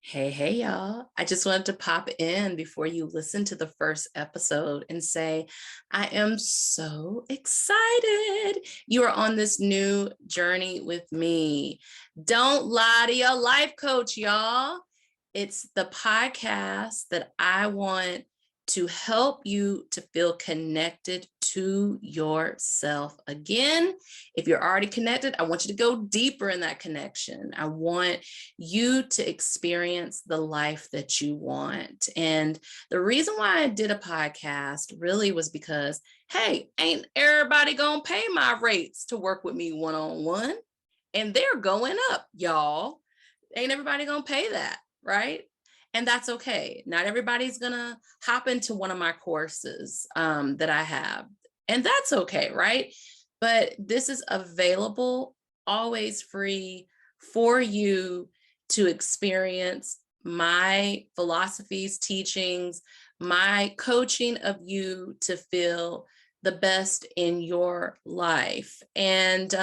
Hey, y'all. I just wanted to pop in before you listen to the first episode and say, I am so excited. You are on this new journey with me. Don't lie to your life coach, y'all. It's the podcast that I want to help you to feel connected to yourself. Again, if you're already connected, I want you to go deeper in that connection. I want you to experience the life that you want. And the reason why I did a podcast really was because, hey, ain't everybody gonna pay my rates to work with me one-on-one? And they're going up, y'all. Ain't everybody gonna pay that, right? And that's okay. Not everybody's gonna hop into one of my courses that I have. And that's okay, right? But this is available, always free for you to experience my philosophies, teachings, my coaching of you to feel the best in your life. And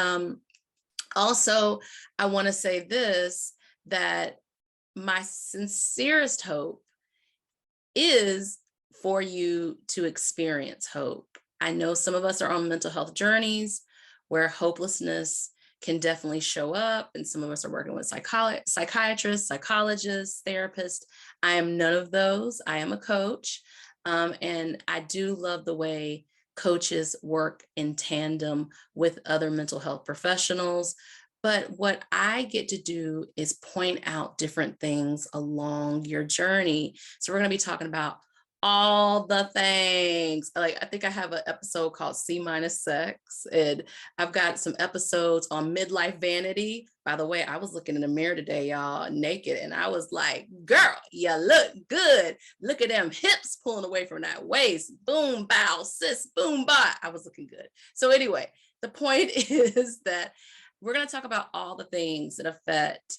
also, I want to say this, that my sincerest hope is for you to experience hope. I know some of us are on mental health journeys where hopelessness can definitely show up, and some of us are working with psychiatrists, psychologists, therapists. I am none of those. I am a coach, and I do love the way coaches work in tandem with other mental health professionals. But what I get to do is point out different things along your journey. So we're going to be talking about all the things. Like, I think I have an episode called C minus sex, and I've got some episodes on midlife vanity. By the way, I was looking in the mirror today, y'all, naked, and I was like, girl, you look good. Look at them hips pulling away from that waist. Boom, bow, sis, boom, bye. I was looking good. So anyway, the point is that we're going to talk about all the things that affect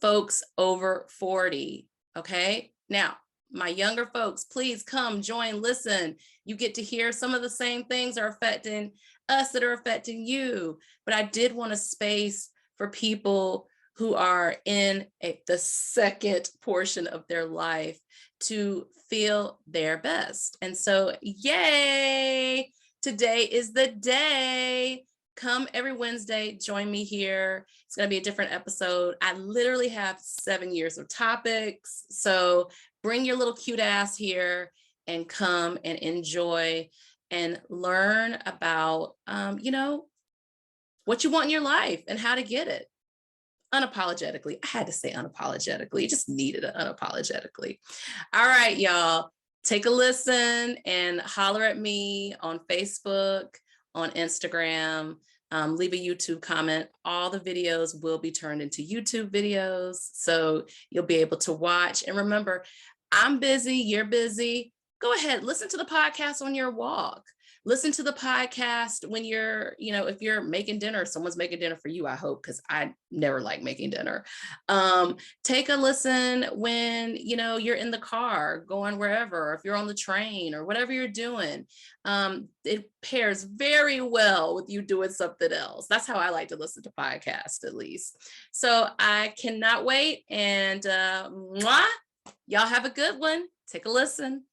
folks over 40. Okay. Now, my younger folks, please come, join, listen. You get to hear some of the same things are affecting us that are affecting you. But I did want a space for people who are in the second portion of their life to feel their best. And so, yay, today is the day. Come every Wednesday, join me here. It's going to be a different episode. I literally have 7 years of topics. So bring your little cute ass here and come and enjoy and learn about, what you want in your life and how to get it unapologetically. I had to say unapologetically. You just needed it unapologetically. All right, y'all. Take a listen and holler at me on Facebook, on Instagram, leave a YouTube comment. All the videos will be turned into YouTube videos, so you'll be able to watch. And remember, I'm busy, you're busy. Go ahead, listen to the podcast on your walk. Listen to the podcast when you're, if you're making dinner, someone's making dinner for you, I hope, because I never like making dinner. Take a listen when, you're in the car going wherever, or if you're on the train or whatever you're doing. It pairs very well with you doing something else. That's how I like to listen to podcasts, at least. So I cannot wait. And mwah, y'all have a good one. Take a listen.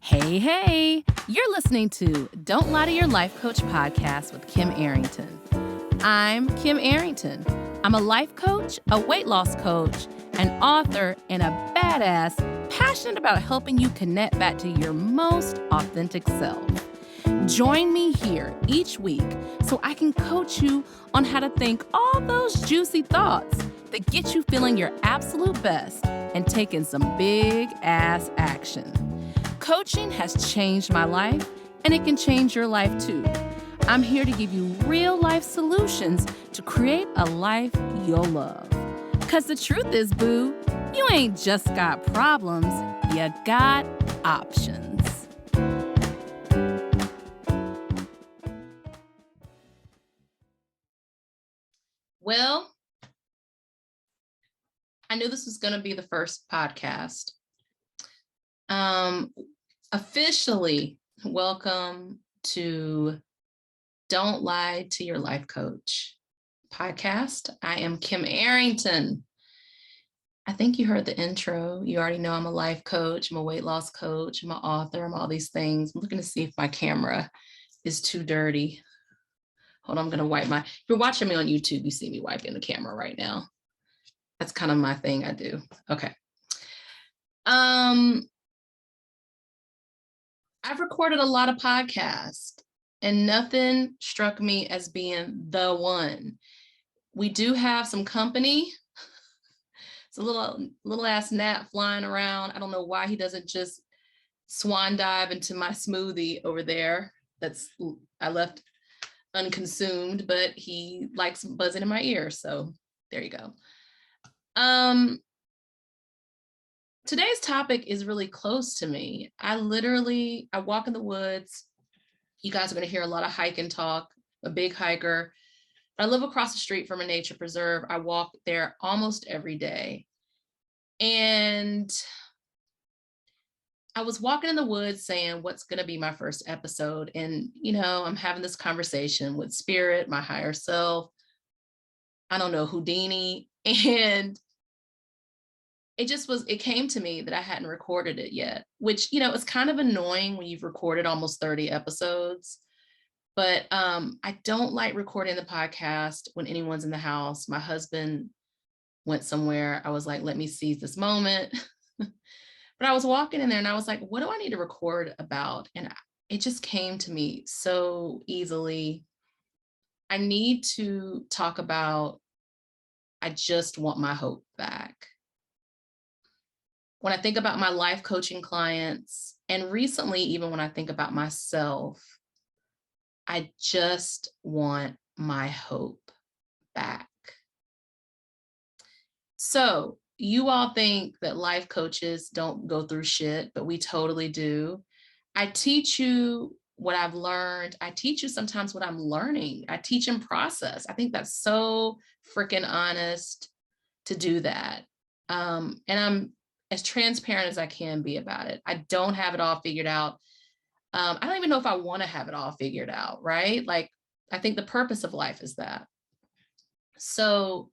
Hey, you're listening to Don't Lie to Your Life Coach podcast with Kim Arrington. I'm Kim Arrington. I'm a life coach, a weight loss coach, an author, and a badass passionate about helping you connect back to your most authentic self. Join me here each week so I can coach you on how to think all those juicy thoughts that get you feeling your absolute best and taking some big ass action. Coaching has changed my life, and it can change your life too. I'm here to give you real life solutions to create a life you'll love. Because the truth is, boo, you ain't just got problems, you got options. Well, I knew this was going to be the first podcast. Officially, welcome to Don't Lie to Your Life Coach podcast. I am Kim Arrington. I think you heard the intro. You already know I'm a life coach. I'm a weight loss coach. I'm an author. I'm all these things. I'm looking to see if my camera is too dirty. Hold on, I'm going to wipe if you're watching me on YouTube, you see me wiping the camera right now. That's kind of my thing I do. Okay. I've recorded a lot of podcasts and nothing struck me as being the one. We do have some company. It's a little ass gnat flying around. I don't know why he doesn't just swan dive into my smoothie over there. I left unconsumed, but he likes buzzing in my ear. So there you go. Today's topic is really close to me. I walk in the woods. You guys are going to hear a lot of hiking talk. I'm a big hiker. I live across the street from a nature preserve. I walk there almost every day. And I was walking in the woods saying, what's going to be my first episode? And, I'm having this conversation with spirit, my higher self. I don't know, Houdini. And it came to me that I hadn't recorded it yet, which, it's kind of annoying when you've recorded almost 30 episodes. But I don't like recording the podcast when anyone's in the house. My husband went somewhere. I was like, let me seize this moment. But I was walking in there and I was like, what do I need to record about? And it just came to me so easily. I need to talk about, I just want my hope back. When I think about my life coaching clients, and recently, even when I think about myself, I just want my hope back. So you all think that life coaches don't go through shit, but we totally do. I teach you what I've learned. I teach you sometimes what I'm learning. I teach in process. I think that's so freaking honest to do that. And I'm as transparent as I can be about it. I don't have it all figured out. I don't even know if I want to have it all figured out, right? Like, I think the purpose of life is that. So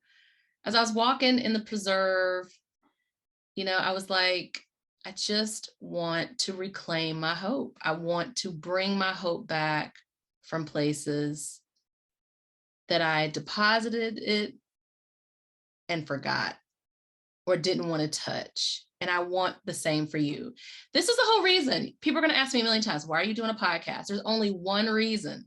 as I was walking in the preserve, I was like, I just want to reclaim my hope. I want to bring my hope back from places that I deposited it and forgot or didn't want to touch. And I want the same for you. This is the whole reason. People are going to ask me a million times, why are you doing a podcast? There's only one reason.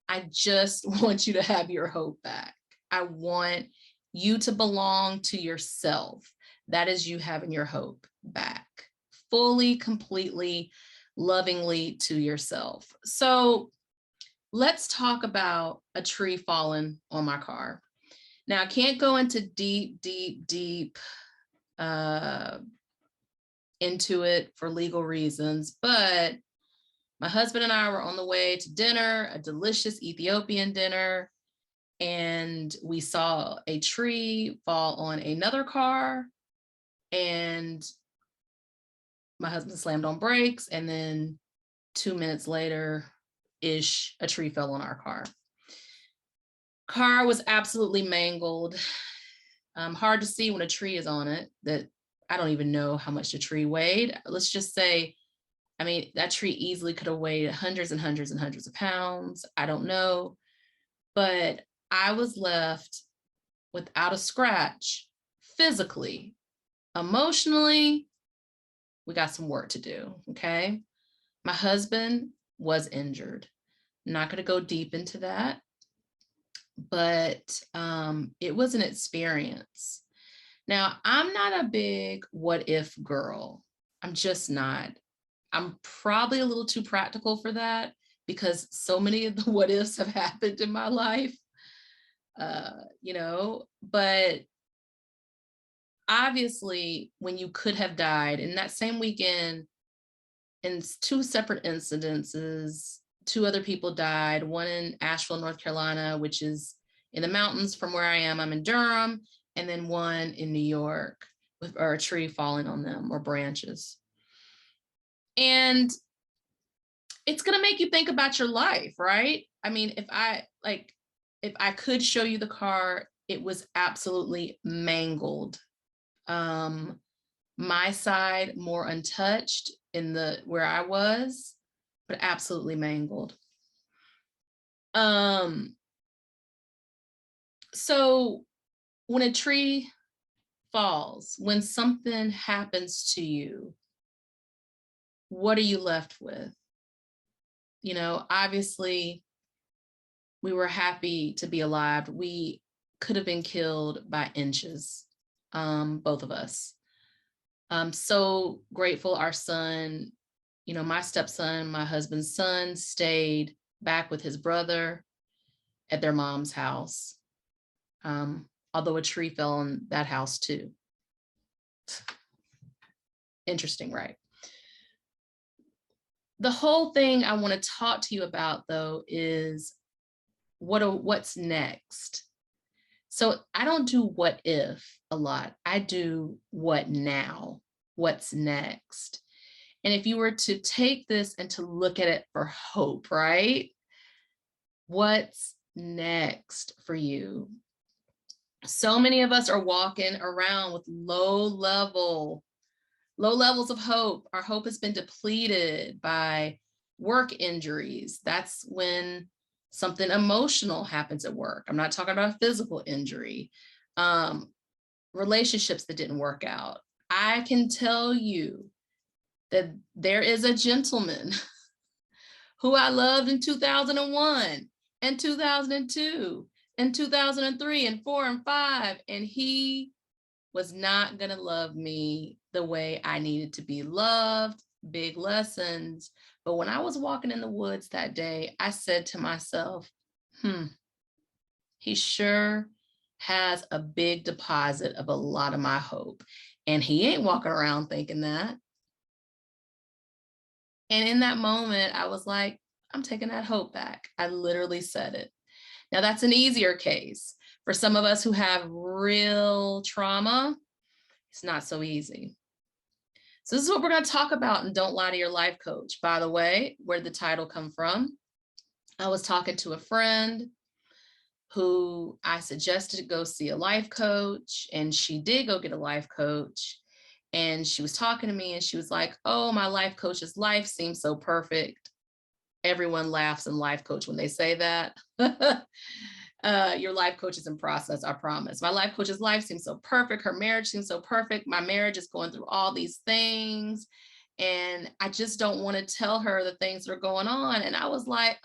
I just want you to have your hope back. I want you to belong to yourself. That is you having your hope back, fully, completely, lovingly to yourself. So let's talk about a tree falling on my car. Now, I can't go into deep into it for legal reasons, but my husband and I were on the way to dinner, a delicious Ethiopian dinner, and we saw a tree fall on another car, and my husband slammed on brakes, and then 2 minutes later-ish, a tree fell on our car. Car was absolutely mangled. Hard to see when a tree is on it. That I don't even know how much the tree weighed. Let's just say, that tree easily could have weighed hundreds and hundreds and hundreds of pounds. I don't know. But I was left without a scratch physically. Emotionally, we got some work to do, okay? My husband was injured. I'm not going to go deep into that, but it was an experience. Now, I'm not a big what if girl. I'm just not. I'm probably a little too practical for that because so many of the what ifs have happened in my life, but obviously when you could have died in that same weekend, in 2 separate incidences, 2 other people died, one in Asheville, North Carolina, which is in the mountains from where I am. I'm in Durham, and then one in New York with a tree falling on them or branches. And it's going to make you think about your life, right? If if I could show you the car, it was absolutely mangled. My side more untouched in the where I was, but absolutely mangled. So when a tree falls, when something happens to you, what are you left with? You know, obviously, we were happy to be alive. We could have been killed by inches, both of us. I'm so grateful our son, you know, my stepson, my husband's son, stayed back with his brother at their mom's house. Although a tree fell on that house too. Interesting, right? The whole thing I want to talk to you about, though, is what's next. So I don't do what if a lot. I do what now, what's next. And if you were to take this and to look at it for hope, right? What's next for you? So many of us are walking around with low levels of hope. Our hope has been depleted by work injuries. That's when something emotional happens at work. I'm not talking about physical injury. Relationships that didn't work out. I can tell you that there is a gentleman who I loved in 2001 and 2002 and 2003 and 4 and 5, and he was not going to love me the way I needed to be loved. Big lessons. But when I was walking in the woods that day, I said to myself, he sure has a big deposit of a lot of my hope. And he ain't walking around thinking that. And in that moment, I was like, I'm taking that hope back. I literally said it. Now, that's an easier case. For some of us who have real trauma, it's not so easy. So this is what we're going to talk about in Don't Lie to Your Life Coach. By the way, where did the title come from? I was talking to a friend who I suggested to go see a life coach, and she did go get a life coach. And she was talking to me and she was like, oh, my life coach's life seems so perfect. Everyone laughs in life coach when they say that. Your life coach is in process, I promise. My life coach's life seems so perfect. Her marriage seems so perfect. My marriage is going through all these things. And I just don't want to tell her the things that are going on. And I was like,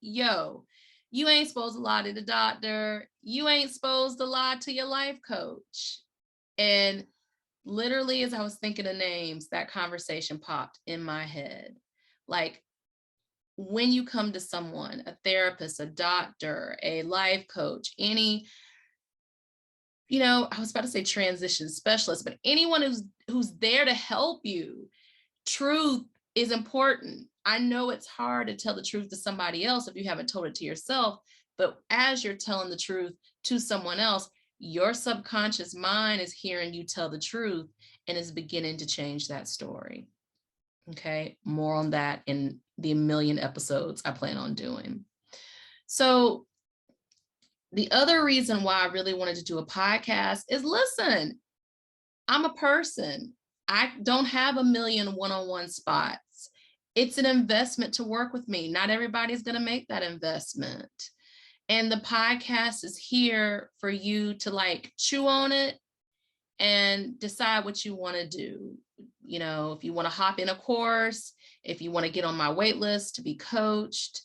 yo, you ain't supposed to lie to the doctor. You ain't supposed to lie to your life coach. And literally, as I was thinking of names, that conversation popped in my head. Like, when you come to someone, a therapist, a doctor, a life coach, any, you know, I was about to say transition specialist, but anyone who's there to help you, truth is important. I know it's hard to tell the truth to somebody else if you haven't told it to yourself, but as you're telling the truth to someone else, your subconscious mind is hearing you tell the truth and is beginning to change that story. Okay, more on that in the million episodes I plan on doing. So the other reason why I really wanted to do a podcast is, listen, I'm a person. I don't have a million one-on-one spots. It's an investment to work with me. Not everybody's going to make that investment. And the podcast is here for you to like chew on it and decide what you want to do. You know, if you want to hop in a course, if you want to get on my wait list to be coached,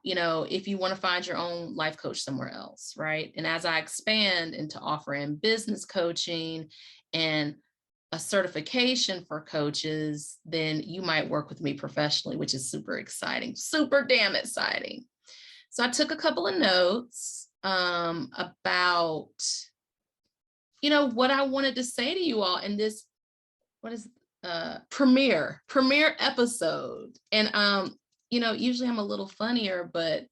you know, if you want to find your own life coach somewhere else, right? And as I expand into offering business coaching and a certification for coaches, then you might work with me professionally, which is super exciting, super damn exciting. So I took a couple of notes about, you know, what I wanted to say to you all in this, what is premiere episode. And you know, usually I'm a little funnier, but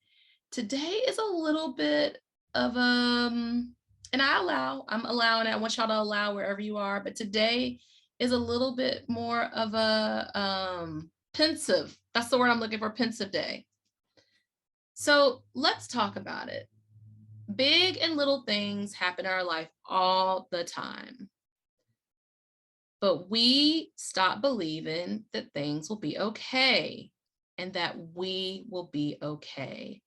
today is a little bit of and I'm allowing it. I want y'all to allow wherever you are, but today is a little bit more of a pensive. That's the word I'm looking for, pensive day. So let's talk about it. Big and little things happen in our life all the time. But we stop believing that things will be okay and that we will be okay.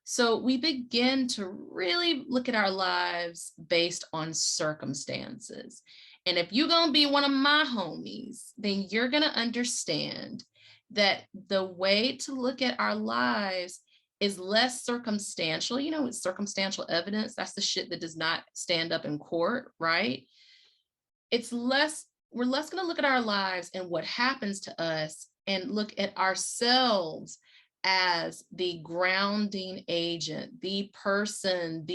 So we begin to really look at our lives based on circumstances. And if you're going to be one of my homies, then you're going to understand that the way to look at our lives is less circumstantial. You know, it's circumstantial evidence. That's the shit that does not stand up in court, right? It's less, we're less going to look at our lives and what happens to us and look at ourselves as the grounding agent, the person,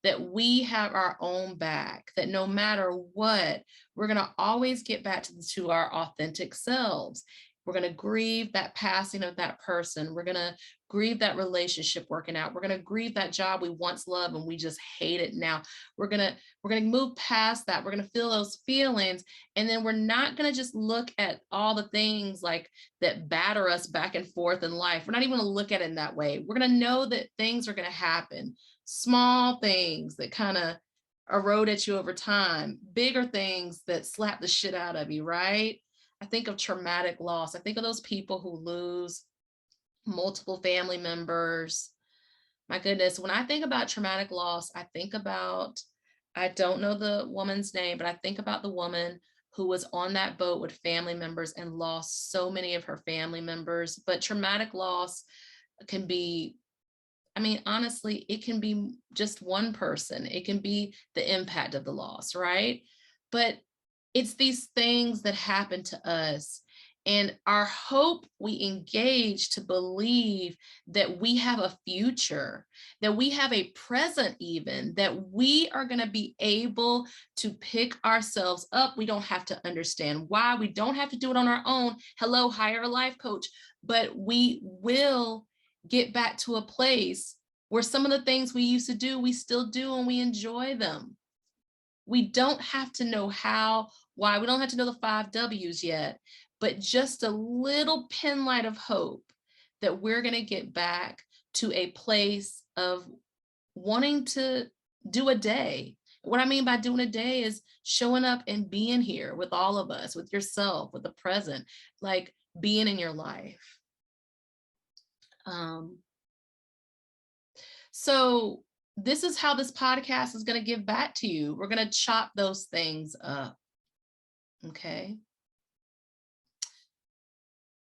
that we have our own back, that no matter what, we're going to always get back to our authentic selves. We're going to grieve that passing of that person. We're going to grieve that relationship working out. We're going to grieve that job we once loved and we just hate it now. We're going to move past that. We're going to feel those feelings. And then we're not going to just look at all the things like that batter us back and forth in life. We're not even going to look at it in that way. We're going to know that things are going to happen. Small things that kind of erode at you over time, bigger things that slap the shit out of you, right? I think of traumatic loss. I think of those people who lose multiple family members. My goodness, when I think about traumatic loss, I think about, I don't know the woman's name, but I think about the woman who was on that boat with family members and lost so many of her family members. But traumatic loss can be, I mean, honestly, it can be just one person. It can be the impact of the loss, right? But it's these things that happen to us. And our hope, we engage to believe that we have a future, that we have a present even, that we are going to be able to pick ourselves up. We don't have to understand why. We don't have to do it on our own. Hello, hire a life coach. But we will get back to a place where some of the things we used to do, we still do and we enjoy them. We don't have to know how, why, we don't have to know the 5 W's yet, but just a little pin light of hope that we're going to get back to a place of wanting to do a day. What I mean by doing a day is showing up and being here with all of us, with yourself, with the present, like being in your life. So this is how this podcast is going to give back to you. We're going to chop those things up. Okay.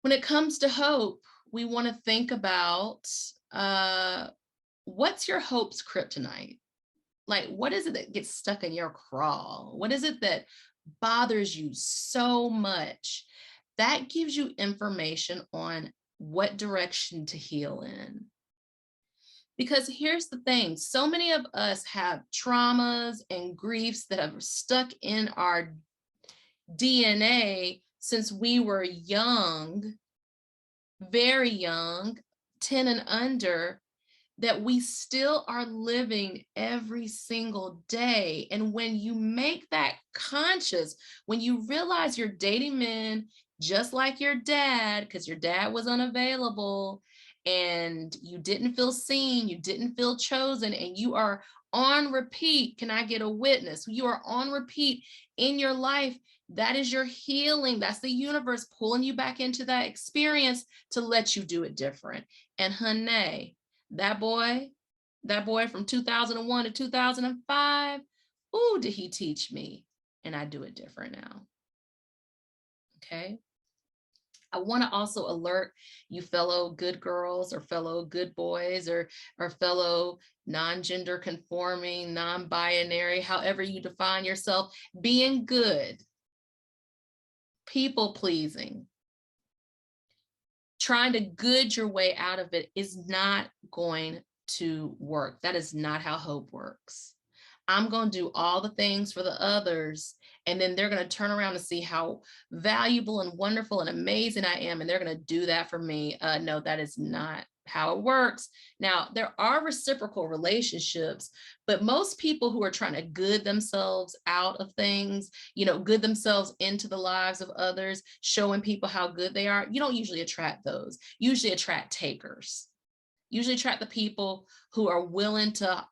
When it comes to hope, we want to think about what's your hope's kryptonite? Like, what is it that gets stuck in your craw? What is it that bothers you so much? That gives you information on what direction to heal in. Because here's the thing, so many of us have traumas and griefs that have stuck in our DNA since we were young, very young, 10 and under, that we still are living every single day. And when you make that conscious, when you realize you're dating men just like your dad, because your dad was unavailable and you didn't feel seen, you didn't feel chosen, and you are on repeat. Can I get a witness? You are on repeat in your life. That is your healing. That's the universe pulling you back into that experience to let you do it different. And honey, that boy from 2001 to 2005, ooh, did he teach me? And I do it different now. Okay. I want to also alert you fellow good girls or fellow good boys or fellow non-gender conforming, non-binary, however you define yourself, being good, people pleasing, trying to good your way out of it is not going to work. That is not how hope works. I'm going to do all the things for the others, and then they're going to turn around and see how valuable and wonderful and amazing I am, and they're going to do that for me. No, that is not how it works. Now, there are reciprocal relationships, but most people who are trying to good themselves out of things, good themselves into the lives of others, showing people how good they are, you don't usually attract those. You usually attract takers. Usually attract the people who are willing to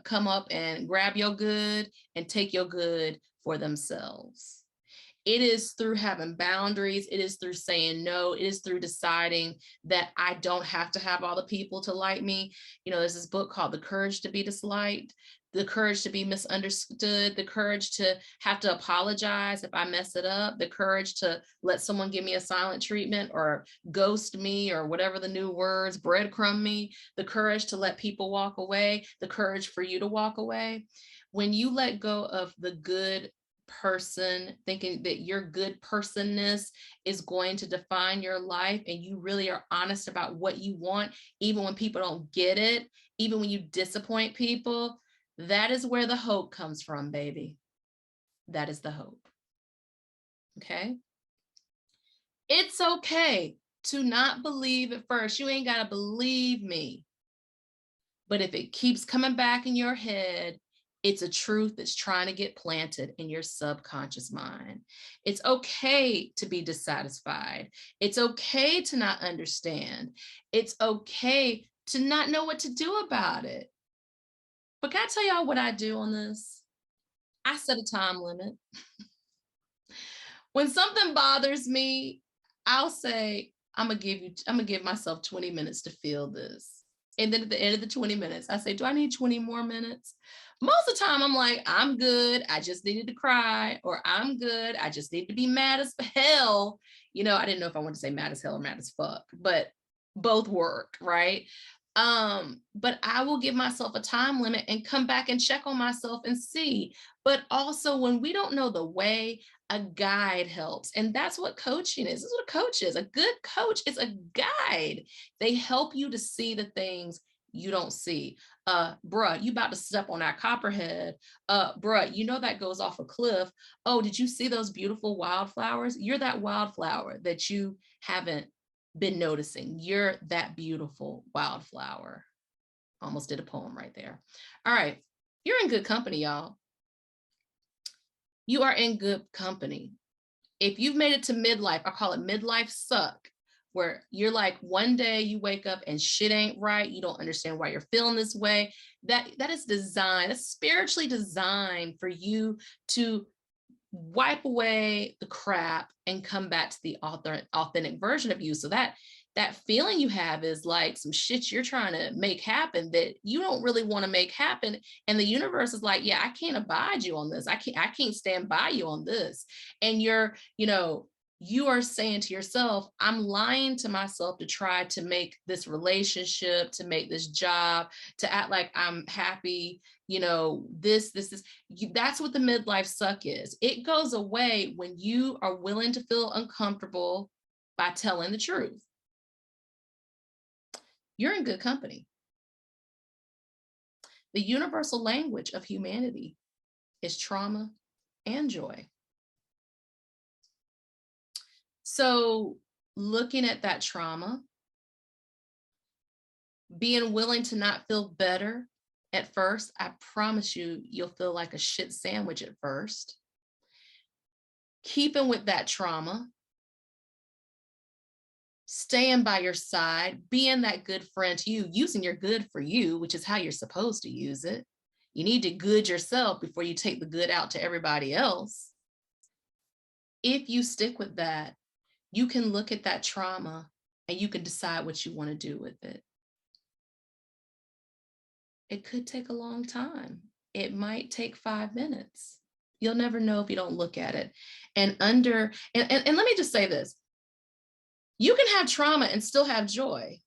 come up and grab your good and take your good for themselves. It is through having boundaries. It is through saying no. It is through deciding that I don't have to have all the people to like me. There's this book called The Courage to Be Disliked, the courage to be misunderstood, the courage to have to apologize if I mess it up, the courage to let someone give me a silent treatment or ghost me or whatever the new words, breadcrumb me, the courage to let people walk away, the courage for you to walk away. When you let go of the good person, thinking that your good personness is going to define your life, and you really are honest about what you want, even when people don't get it, even when you disappoint people, that is where the hope comes from, baby. That is the hope. Okay? It's okay to not believe at first. You ain't got to believe me. But if it keeps coming back in your head, it's a truth that's trying to get planted in your subconscious mind. It's okay to be dissatisfied. It's okay to not understand. It's okay to not know what to do about it. But can I tell y'all what I do on this? I set a time limit. When something bothers me, I'll say, I'm gonna give myself 20 minutes to feel this. And then at the end of the 20 minutes, I say, do I need 20 more minutes? Most of the time, I'm like, I'm good. I just needed to cry, or I'm good. I just need to be mad as hell. I didn't know if I wanted to say mad as hell or mad as fuck, but both work, right? But I will give myself a time limit and come back and check on myself and see. But also, when we don't know the way, a guide helps. And that's what coaching is. This is what a coach is. A good coach is a guide. They help you to see the things you don't see. Bruh, you about to step on that copperhead. Bruh, that goes off a cliff. Oh, did you see those beautiful wildflowers? You're that wildflower that you haven't been noticing. You're that beautiful wildflower. Almost did a poem right there. All right. You're in good company, y'all. You are in good company. If you've made it to midlife, I call it midlife suck, where you're like, one day you wake up and shit ain't right. You don't understand why you're feeling this way. That is designed, that's spiritually designed for you to wipe away the crap and come back to the authentic version of you. So that feeling you have is like some shit you're trying to make happen that you don't really want to make happen. And the universe is like, yeah, I can't abide you on this. I can't stand by you on this. And you are saying to yourself, I'm lying to myself to try to make this relationship, to make this job, to act like I'm happy. This is, that's what the midlife suck is. It goes away when you are willing to feel uncomfortable by telling the truth. You're in good company. The universal language of humanity is trauma and joy. So looking at that trauma, being willing to not feel better at first, I promise you'll feel like a shit sandwich at first. Keeping with that trauma, staying by your side, being that good friend to you, using your good for you, which is how you're supposed to use it. You need to good yourself before you take the good out to everybody else. If you stick with that, you can look at that trauma and you can decide what you want to do with it. It could take a long time. It might take 5 minutes. You'll never know if you don't look at it. And let me just say this. You can have trauma and still have joy.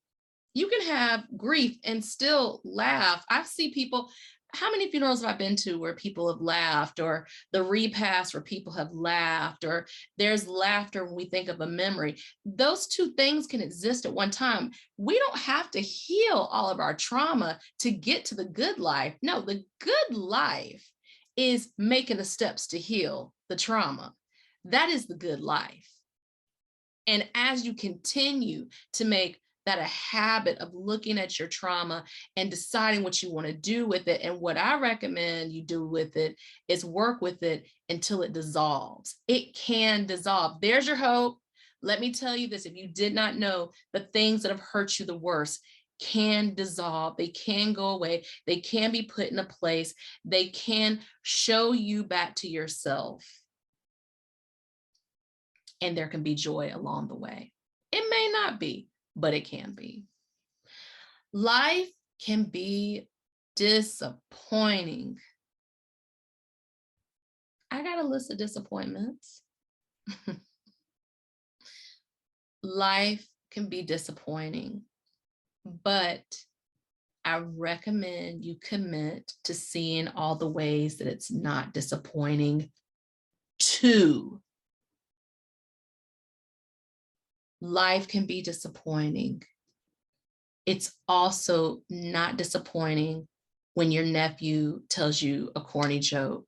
You can have grief and still laugh. I see people, how many funerals have I been to where people have laughed, or the repast where people have laughed, or there's laughter when we think of a memory? Those two things can exist at one time. We don't have to heal all of our trauma to get to the good life. No, the good life is making the steps to heal the trauma. That is the good life. And as you continue to make that a habit of looking at your trauma and deciding what you want to do with it, and what I recommend you do with it is work with it until it dissolves. It can dissolve. There's your hope. Let me tell you this, if you did not know, the things that have hurt you the worst, can dissolve, they can go away, they can be put in a place, they can show you back to yourself, and there can be joy along the way. It may not be, but it can be. Life can be disappointing. I got a list of disappointments. Life can be disappointing, but I recommend you commit to seeing all the ways that it's not disappointing too. Life can be disappointing. It's also not disappointing when your nephew tells you a corny joke,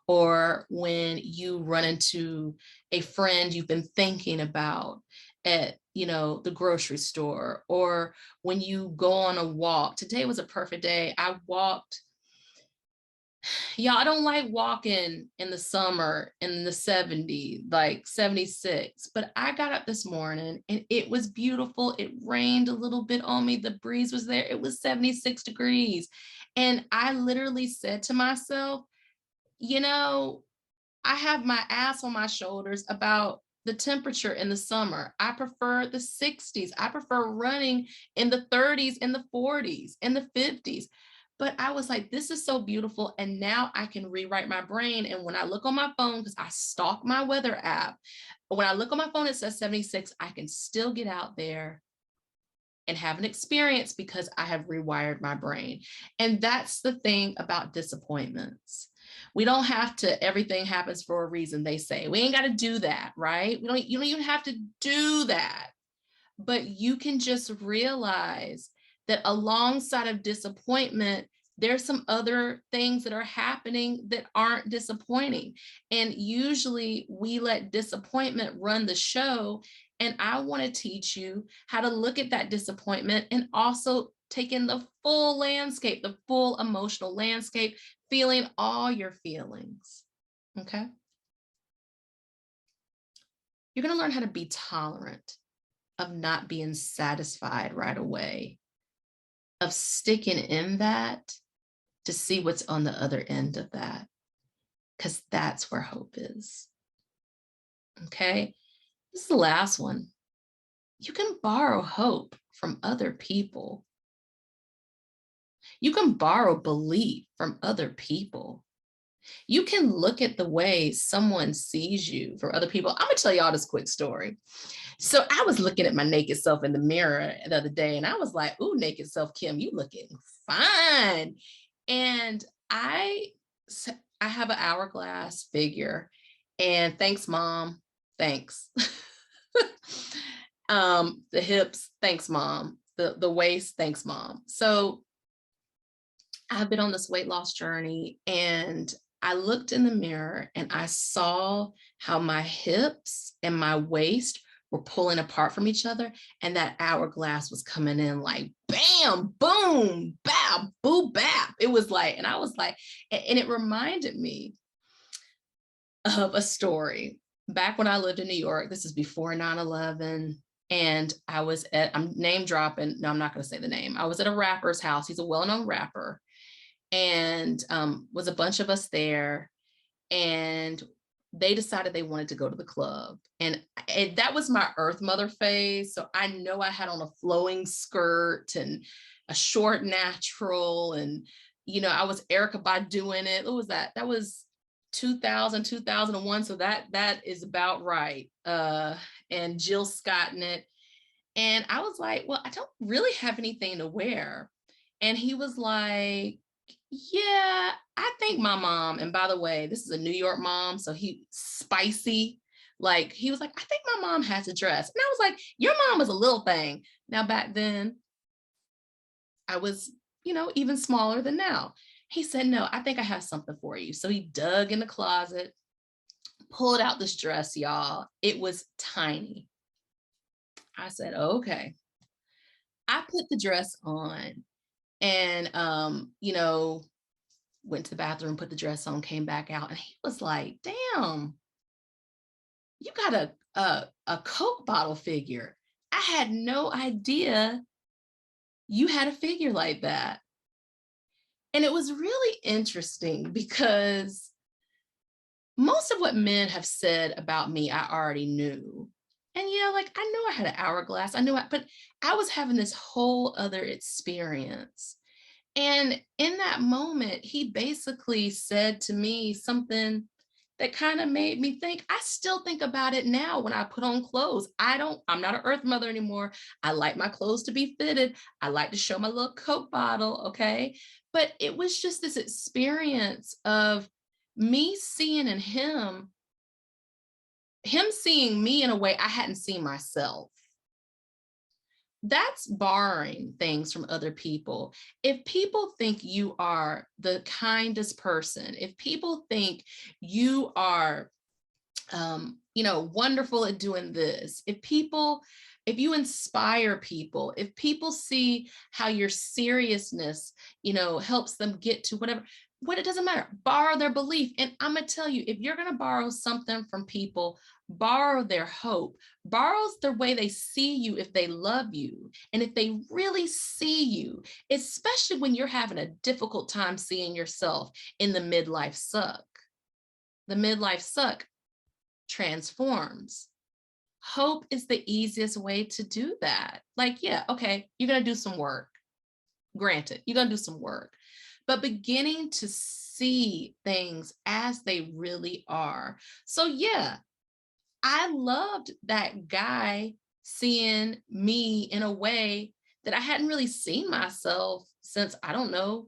or when you run into a friend you've been thinking about at, the grocery store, or when you go on a walk. Today was a perfect day. I walked. Y'all, I don't like walking in the summer in the 70s, like 76, but I got up this morning and it was beautiful. It rained a little bit on me. The breeze was there. It was 76 degrees. And I literally said to myself, I have my ass on my shoulders about the temperature in the summer. I prefer the 60s. I prefer running in the 30s, in the 40s, in the 50s. But I was like, this is so beautiful. And now I can rewrite my brain. And when I look on my phone, because I stalk my weather app, when I look on my phone, it says 76. I can still get out there and have an experience because I have rewired my brain. And that's the thing about disappointments. We don't have to, everything happens for a reason, they say. We ain't got to do that, right? You don't even have to do that. But you can just realize that alongside of disappointment, there's some other things that are happening that aren't disappointing. And usually we let disappointment run the show. And I want to teach you how to look at that disappointment and also take in the full landscape, the full emotional landscape, feeling all your feelings. Okay? You're going to learn how to be tolerant of not being satisfied right away, of sticking in that to see what's on the other end of that, because that's where hope is. Okay? This is the last one. You can borrow hope from other people. You can borrow belief from other people. You can look at the way someone sees you from other people. I'm going to tell y'all this quick story. So I was looking at my naked self in the mirror the other day, and I was like, ooh, naked self, Kim, you looking fine. And I have an hourglass figure, and thanks, Mom. Thanks. The hips, thanks, Mom. The waist, thanks, Mom. So I've been on this weight loss journey, and I looked in the mirror and I saw how my hips and my waist were pulling apart from each other. And that hourglass was coming in like, bam, boom, bap, boo, bap. It was like, and I was like, and it reminded me of a story back when I lived in New York. This is before 9/11. And I'm name dropping. No, I'm not going to say the name. I was at a rapper's house. He's a well-known rapper. And was a bunch of us there, and they decided they wanted to go to the club. And that was my Earth Mother phase. So I know I had on a flowing skirt and a short natural. And, I was Erykah Badu in it. What was that? That was 2000, 2001. So that is about right. And Jill Scott in it. And I was like, well, I don't really have anything to wear. And he was like, yeah, I think my mom, and by the way, this is a New York mom, so he spicy. Like, he was like, I think my mom has a dress. And I was like, your mom is a little thing. Now, back then, I was, even smaller than now. He said, no, I think I have something for you. So he dug in the closet, pulled out this dress, y'all. It was tiny. I said, okay. I put the dress on. And, went to the bathroom, put the dress on, came back out. And he was like, damn, you got a Coke bottle figure. I had no idea you had a figure like that. And it was really interesting because most of what men have said about me, I already knew. And yeah, like I knew I had an hourglass. But I was having this whole other experience. And in that moment, he basically said to me something that kind of made me think. I still think about it now when I put on clothes. I'm not an earth mother anymore. I like my clothes to be fitted. I like to show my little Coke bottle. Okay. But it was just this experience of me seeing in him seeing me in a way I hadn't seen myself. That's borrowing things from other people. If people think you are the kindest person, if people think you are, wonderful at doing this, if you inspire people, if people see how your seriousness, helps them get to what it doesn't matter, borrow their belief. And I'm going to tell you, if you're going to borrow something from people, borrow their hope, borrow the way they see you if they love you. And if they really see you, especially when you're having a difficult time seeing yourself in the midlife suck. The midlife suck transforms. Hope is the easiest way to do that. Like, yeah, okay, you're going to do some work. Granted, you're going to do some work. But beginning to see things as they really are. So yeah, I loved that guy seeing me in a way that I hadn't really seen myself since, I don't know,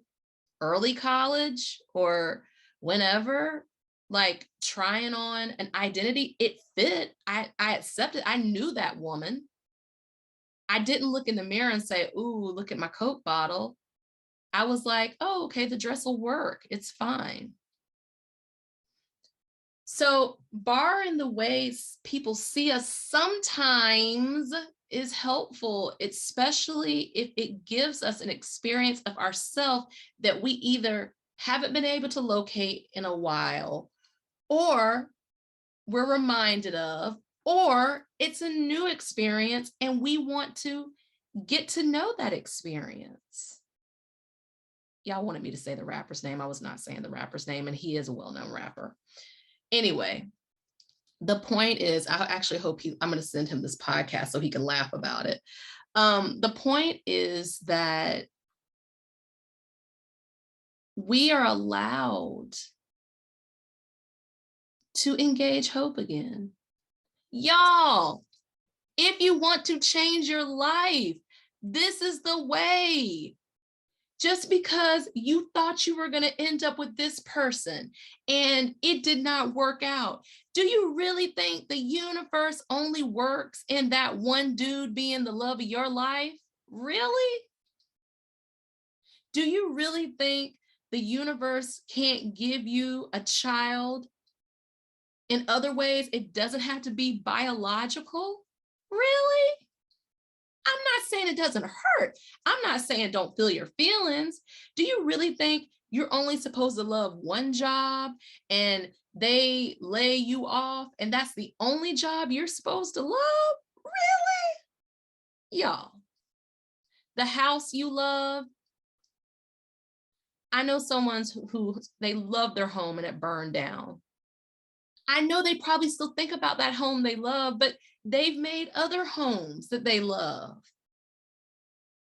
early college or whenever, like trying on an identity. It fit. I accepted. I knew that woman. I didn't look in the mirror and say, ooh, look at my Coke bottle. I was like, oh, okay, the dress will work. It's fine. So borrowing the ways people see us sometimes is helpful, especially if it gives us an experience of ourselves that we either haven't been able to locate in a while, or we're reminded of, or it's a new experience and we want to get to know that experience. Y'all wanted me to say the rapper's name. I was not saying the rapper's name, and he is a well-known rapper. Anyway, the point is, I actually hope I'm going to send him this podcast so he can laugh about it. The point is that we are allowed to engage hope again. Y'all, if you want to change your life, this is the way. Just because you thought you were going to end up with this person and it did not work out, do you really think the universe only works in that one dude being the love of your life? Really? Do you really think the universe can't give you a child in other ways? It doesn't have to be biological? Really? I'm not saying it doesn't hurt. I'm not saying don't feel your feelings. Do you really think you're only supposed to love one job and they lay you off and that's the only job you're supposed to love? Really? Y'all, the house you love. I know someone who they love their home and it burned down. I know they probably still think about that home they love, but they've made other homes that they love.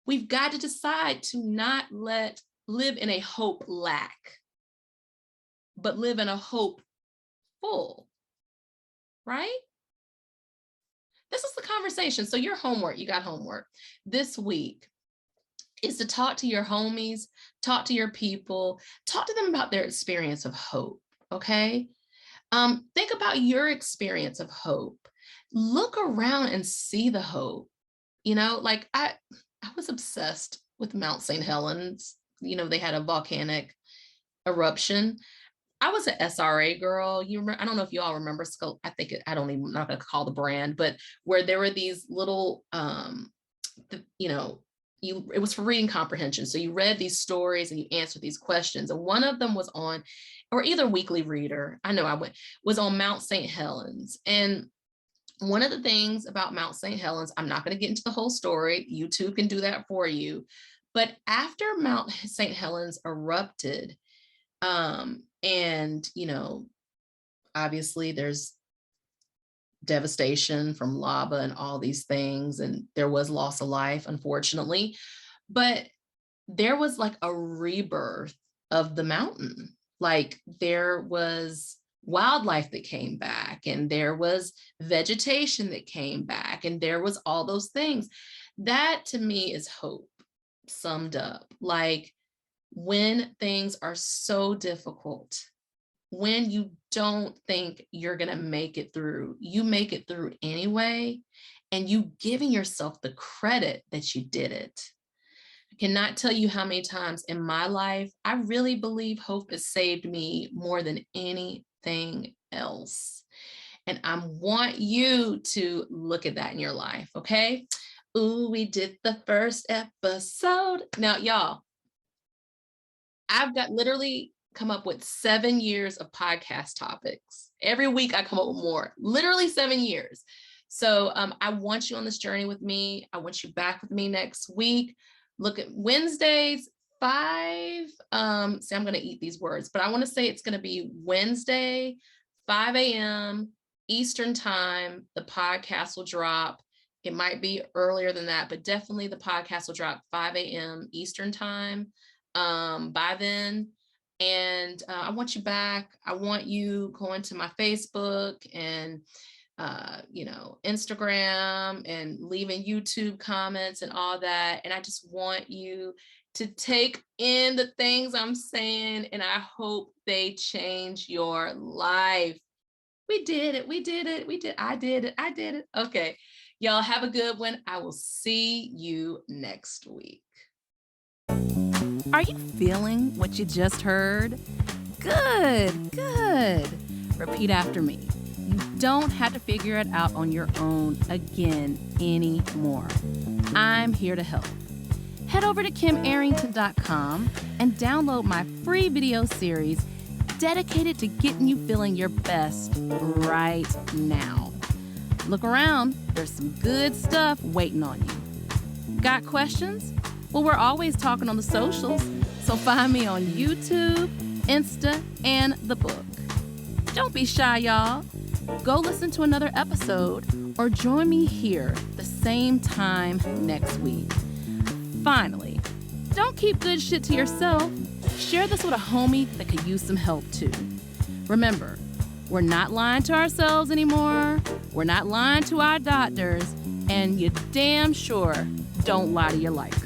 We've got to decide to not live in a hope lack, but live in a hope full, right? This is the conversation. So your homework, you got homework this week, is to talk to your homies, talk to your people, talk to them about their experience of hope, okay? Think about your experience of hope. Look around and see the hope. Like I was obsessed with Mount St. Helens. They had a volcanic eruption. I was an SRA girl. I don't know if you all remember. I'm not going to call the brand, but where there were these little, it was for reading comprehension. So you read these stories and you answered these questions. And one of them was on, or either Weekly Reader, was on Mount St. Helens. And One of the things about Mount St. Helens, I'm not going to get into the whole story. YouTube can do that for you. But after Mount St. Helens erupted, and, obviously there's devastation from lava and all these things, and there was loss of life, unfortunately, but there was like a rebirth of the mountain. Like there was wildlife that came back, and there was vegetation that came back, and there was all those things. That to me is hope summed up. Like when things are so difficult, when you don't think you're going to make it through, you make it through anyway, and you giving yourself the credit that you did it. I cannot tell you how many times in my life, I really believe hope has saved me more than anything else. And I want you to look at that in your life, okay? Ooh, we did the first episode. Now, y'all, I've got literally come up with 7 years of podcast topics. Every week I come up with more, literally 7 years. So I want you on this journey with me. I want you back with me next week. Look at Wednesdays, 5. See, I'm going to eat these words, but I want to say it's going to be Wednesday, 5 a.m. Eastern time. The podcast will drop. It might be earlier than that, but definitely the podcast will drop 5 a.m. Eastern time by then. And I want you back. I want you going to my Facebook and, Instagram and leaving YouTube comments and all that. And I just want you to take in the things I'm saying, and I hope they change your life. We did it. We did it. We did. I did it. I did it. Okay. Y'all have a good one. I will see you next week. Are you feeling what you just heard? Good, good. Repeat after me. You don't have to figure it out on your own again anymore. I'm here to help. Head over to kimarrington.com and download my free video series dedicated to getting you feeling your best right now. Look around, there's some good stuff waiting on you. Got questions? Well, we're always talking on the socials, so find me on YouTube, Insta, and the book. Don't be shy, y'all. Go listen to another episode or join me here the same time next week. Finally, don't keep good shit to yourself. Share this with a homie that could use some help too. Remember, we're not lying to ourselves anymore. We're not lying to our doctors, and you damn sure don't lie to your life